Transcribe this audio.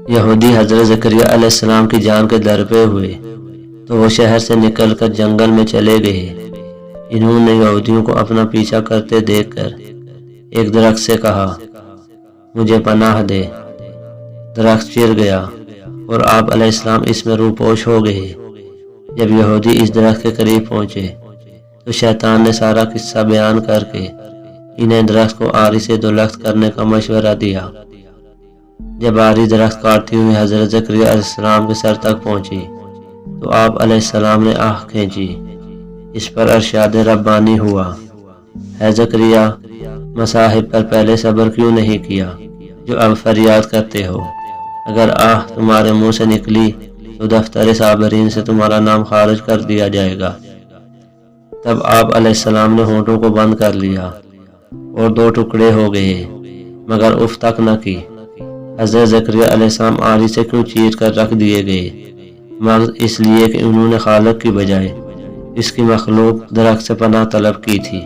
یہودی حضرت زکریا علیہ السلام کی جان کے در پہ ہوئے تو وہ شہر سے نکل کر جنگل میں چلے گئے۔ انہوں نے یہودیوں کو اپنا پیچھا کرتے دیکھ کر ایک درخت سے کہا، مجھے پناہ دے۔ درخت چر گیا اور آپ علیہ السلام اس میں روپوش ہو گئے۔ جب یہودی اس درخت کے قریب پہنچے تو شیطان نے سارا قصہ بیان کر کے انہیں درخت کو آری سے دولخت کرنے کا مشورہ دیا۔ جب آری درخت کاٹتی ہوئی حضرت زکریا علیہ السلام کے سر تک پہنچی تو آپ علیہ السلام نے آہ کھینچی۔ اس پر ارشاد ربانی ہوا، اے زکریا، مصاحب پر پہلے صبر کیوں نہیں کیا جو اب فریاد کرتے ہو؟ اگر آہ تمہارے منہ سے نکلی تو دفتر صابرین سے تمہارا نام خارج کر دیا جائے گا۔ تب آپ علیہ السلام نے ہونٹوں کو بند کر لیا اور دو ٹکڑے ہو گئے، مگر اف تک نہ کی۔ حضرت زکریا علیہ السلام آری سے کیوں چیر کر رکھ دیے گئے؟ مگر اس لیے کہ انہوں نے خالق کی بجائے اس کی مخلوق درخت سے پناہ طلب کی تھی۔